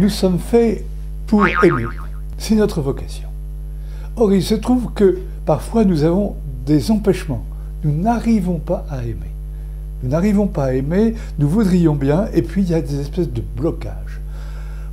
nous sommes faits pour aimer. C'est notre vocation. Or, il se trouve que parfois nous avons des empêchements. Nous n'arrivons pas à aimer. Nous n'arrivons pas à aimer, nous voudrions bien, et puis il y a des espèces de blocages.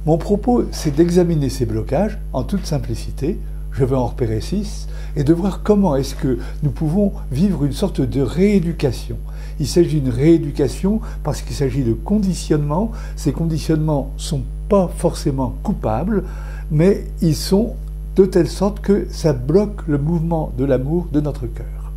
Mon propos, c'est d'examiner ces blocages en toute simplicité. Je vais en repérer 6, et de voir comment est-ce que nous pouvons vivre une sorte de rééducation. Il s'agit d'une rééducation parce qu'il s'agit de conditionnements. Ces conditionnements ne sont pas forcément coupables, mais ils sont de telle sorte que ça bloque le mouvement de l'amour de notre cœur.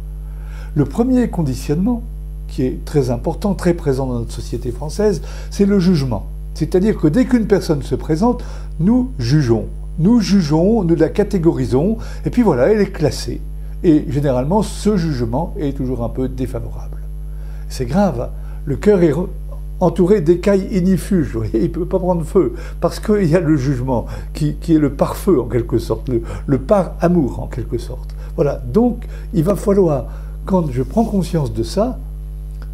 Le premier conditionnement, qui est très important, très présent dans notre société française, c'est le jugement. C'est-à-dire que dès qu'une personne se présente, nous jugeons. Nous jugeons, nous la catégorisons, et puis voilà, elle est classée. Et généralement, ce jugement est toujours un peu défavorable. C'est grave, hein. Le cœur est entouré d'écailles ignifuges, vous voyez, il ne peut pas prendre feu, parce qu'il y a le jugement, qui est le pare-feu en quelque sorte, le par-amour en quelque sorte. Voilà, donc il va falloir, quand je prends conscience de ça,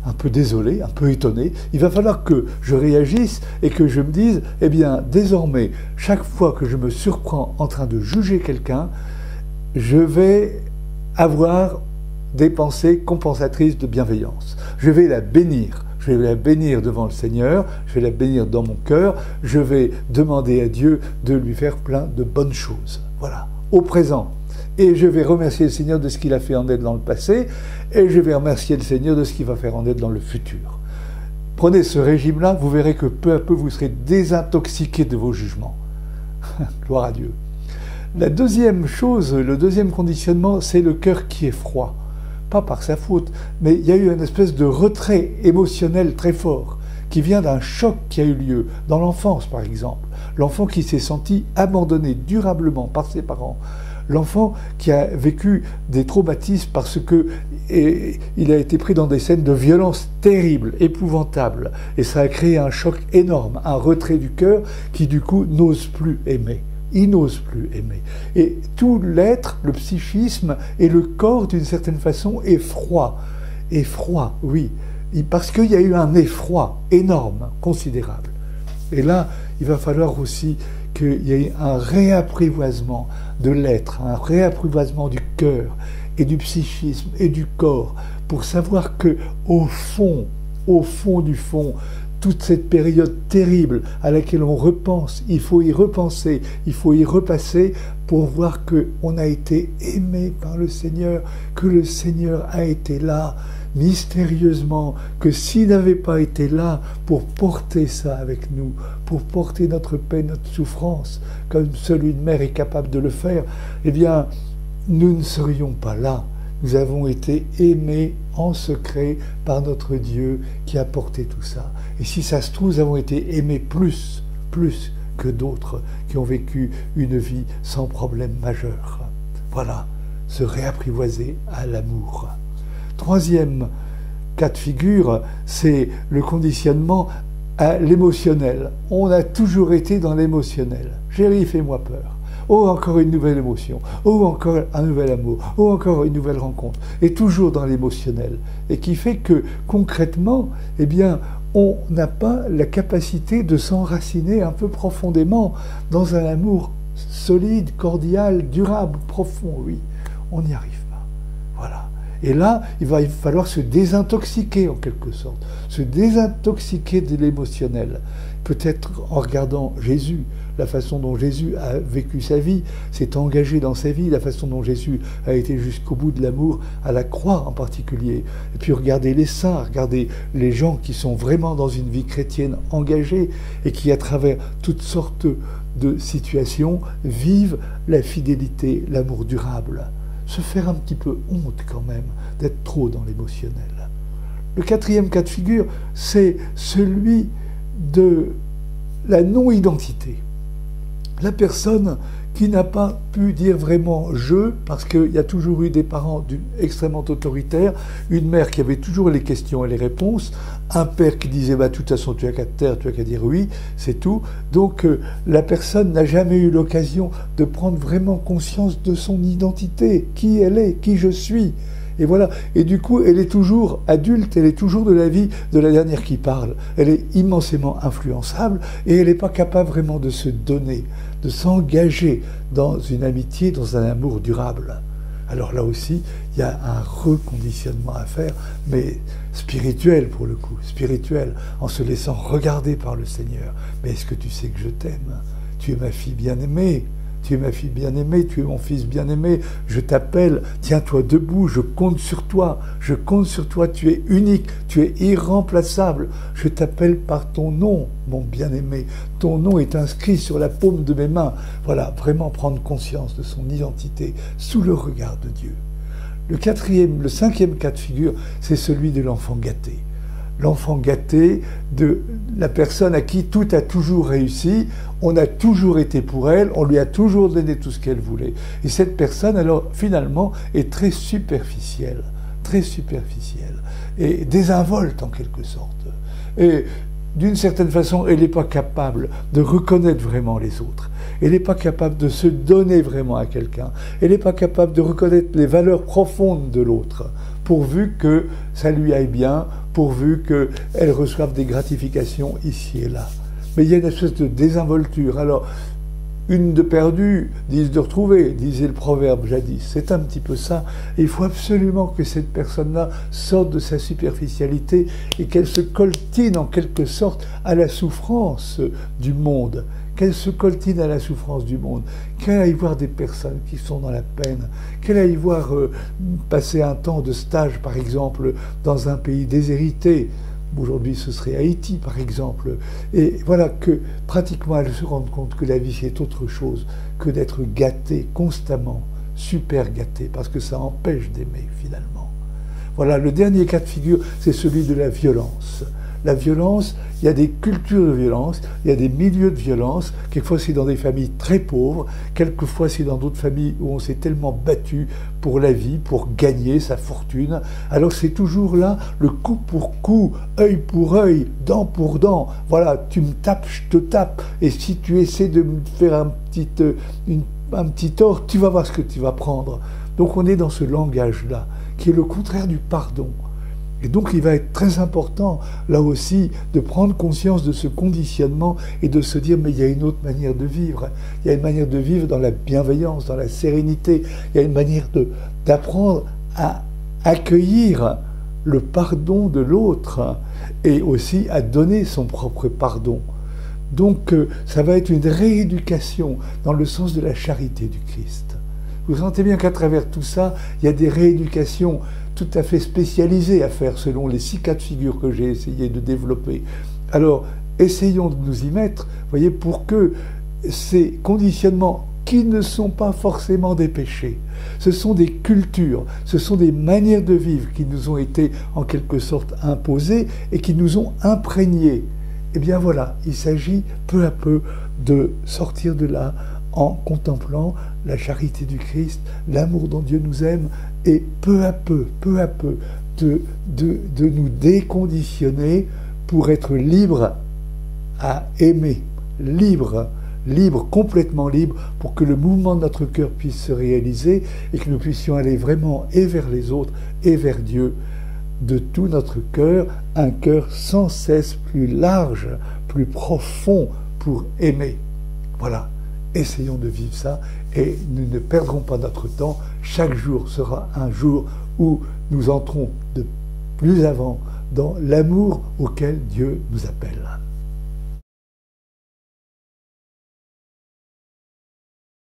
un peu désolé, un peu étonné, il va falloir que je réagisse et que je me dise, eh bien, désormais, chaque fois que je me surprends en train de juger quelqu'un, je vais avoir des pensées compensatrices de bienveillance. Je vais la bénir. Je vais la bénir devant le Seigneur, je vais la bénir dans mon cœur, je vais demander à Dieu de lui faire plein de bonnes choses. Voilà, au présent. Et je vais remercier le Seigneur de ce qu'il a fait en aide dans le passé, et je vais remercier le Seigneur de ce qu'il va faire en aide dans le futur. Prenez ce régime-là, vous verrez que peu à peu vous serez désintoxiqué de vos jugements. Gloire à Dieu. La deuxième chose, le deuxième conditionnement, c'est le cœur qui est froid. Pas par sa faute, mais il y a eu une espèce de retrait émotionnel très fort, qui vient d'un choc qui a eu lieu dans l'enfance, par exemple. L'enfant qui s'est senti abandonné durablement par ses parents. L'enfant qui a vécu des traumatismes parce qu'il a été pris dans des scènes de violence terribles, épouvantables. Et ça a créé un choc énorme, un retrait du cœur qui, du coup, n'ose plus aimer. Il n'ose plus aimer. Et tout l'être, le psychisme et le corps, d'une certaine façon, est froid. Est froid, oui. Parce qu'il y a eu un effroi énorme, considérable. Et là, il va falloir aussi qu'il y ait un réapprivoisement de l'être, un réapprivoisement du cœur et du psychisme et du corps, pour savoir que, au fond du fond, toute cette période terrible à laquelle on repense, il faut y repenser, il faut y repasser pour voir qu'on a été aimé par le Seigneur, que le Seigneur a été là mystérieusement, que s'il n'avait pas été là pour porter ça avec nous, pour porter notre peine, notre souffrance, comme seule une mère est capable de le faire, eh bien, nous ne serions pas là. Nous avons été aimés en secret par notre Dieu qui a porté tout ça. Et si ça se trouve, nous avons été aimés plus que d'autres qui ont vécu une vie sans problème majeur. Voilà, se réapprivoiser à l'amour. Troisième cas de figure, c'est le conditionnement à l'émotionnel. On a toujours été dans l'émotionnel. Chérie, fais-moi peur. Oh, encore une nouvelle émotion. Oh, encore un nouvel amour. Oh, encore une nouvelle rencontre. Et toujours dans l'émotionnel. Et qui fait que, concrètement, eh bien, on n'a pas la capacité de s'enraciner un peu profondément dans un amour solide, cordial, durable, profond, oui. On n'y arrive pas. Voilà. Et là, il va falloir se désintoxiquer en quelque sorte. Se désintoxiquer de l'émotionnel. Peut-être en regardant Jésus, la façon dont Jésus a vécu sa vie, s'est engagé dans sa vie, la façon dont Jésus a été jusqu'au bout de l'amour, à la croix en particulier. Et puis regarder les saints, regarder les gens qui sont vraiment dans une vie chrétienne engagée et qui, à travers toutes sortes de situations, vivent la fidélité, l'amour durable. Se faire un petit peu honte quand même d'être trop dans l'émotionnel. Le quatrième cas de figure, c'est celui de la non-identité. La personne qui n'a pas pu dire vraiment « je », parce qu'il y a toujours eu des parents extrêmement autoritaires, une mère qui avait toujours les questions et les réponses, un père qui disait bah, « de toute façon, tu n'as qu'à te taire, tu n'as qu'à dire oui, c'est tout ». Donc la personne n'a jamais eu l'occasion de prendre vraiment conscience de son identité, qui elle est, qui je suis. Et voilà. Et du coup, elle est toujours adulte, elle est toujours de la vie de la dernière qui parle. Elle est immensément influençable et elle n'est pas capable vraiment de se donner, de s'engager dans une amitié, dans un amour durable. Alors là aussi, il y a un reconditionnement à faire, mais spirituel pour le coup, spirituel, en se laissant regarder par le Seigneur. Mais est-ce que tu sais que je t'aime? Tu es ma fille bien-aimée. Tu es ma fille bien-aimée, tu es mon fils bien-aimé, je t'appelle, tiens-toi debout, je compte sur toi, tu es unique, tu es irremplaçable, je t'appelle par ton nom, mon bien-aimé, ton nom est inscrit sur la paume de mes mains. Voilà, vraiment prendre conscience de son identité sous le regard de Dieu. Le cinquième cas de figure, c'est celui de l'enfant gâté. L'enfant gâté de la personne à qui tout a toujours réussi, on a toujours été pour elle, on lui a toujours donné tout ce qu'elle voulait. Et cette personne, alors, finalement, est très superficielle, et désinvolte en quelque sorte. Et d'une certaine façon, elle n'est pas capable de reconnaître vraiment les autres. Elle n'est pas capable de se donner vraiment à quelqu'un. Elle n'est pas capable de reconnaître les valeurs profondes de l'autre, pourvu que ça lui aille bien, pourvu qu'elle reçoive des gratifications ici et là. Mais il y a une espèce de désinvolture. Alors, une de perdue, 10 de retrouvée, disait le proverbe jadis. C'est un petit peu ça. Et il faut absolument que cette personne-là sorte de sa superficialité et qu'elle se coltine en quelque sorte à la souffrance du monde. Qu'elle se coltine à la souffrance du monde, qu'elle aille voir des personnes qui sont dans la peine, qu'elle aille voir passer un temps de stage, par exemple, dans un pays déshérité. Aujourd'hui, ce serait Haïti, par exemple. Et voilà que, pratiquement, elle se rende compte que la vie, c'est autre chose que d'être gâtée constamment, super gâtée, parce que ça empêche d'aimer, finalement. Voilà, le dernier cas de figure, c'est celui de la violence. La violence, il y a des cultures de violence, il y a des milieux de violence, quelquefois c'est dans des familles très pauvres, quelquefois c'est dans d'autres familles où on s'est tellement battu pour la vie, pour gagner sa fortune. Alors c'est toujours là, le coup pour coup, œil pour œil, dent pour dent. Voilà, tu me tapes, je te tape, et si tu essaies de me faire un petit tort, tu vas voir ce que tu vas prendre. Donc on est dans ce langage-là, qui est le contraire du pardon. Et donc il va être très important, là aussi, de prendre conscience de ce conditionnement et de se dire, mais il y a une autre manière de vivre. Il y a une manière de vivre dans la bienveillance, dans la sérénité. Il y a une manière d'apprendre à accueillir le pardon de l'autre et aussi à donner son propre pardon. Donc ça va être une rééducation dans le sens de la charité du Christ. Vous sentez bien qu'à travers tout ça, il y a des rééducations tout à fait spécialisées à faire selon les 6 cas de figure que j'ai essayé de développer. Alors, essayons de nous y mettre, voyez, pour que ces conditionnements qui ne sont pas forcément des péchés, ce sont des cultures, ce sont des manières de vivre qui nous ont été en quelque sorte imposées et qui nous ont imprégnés. Eh bien voilà, il s'agit peu à peu de sortir de là en contemplant la charité du Christ, l'amour dont Dieu nous aime, et peu à peu, de nous déconditionner pour être libre à aimer, libre, complètement libre, pour que le mouvement de notre cœur puisse se réaliser et que nous puissions aller vraiment et vers les autres et vers Dieu de tout notre cœur, un cœur sans cesse plus large, plus profond pour aimer. Voilà. Essayons de vivre ça et nous ne perdrons pas notre temps. Chaque jour sera un jour où nous entrons de plus avant dans l'amour auquel Dieu nous appelle.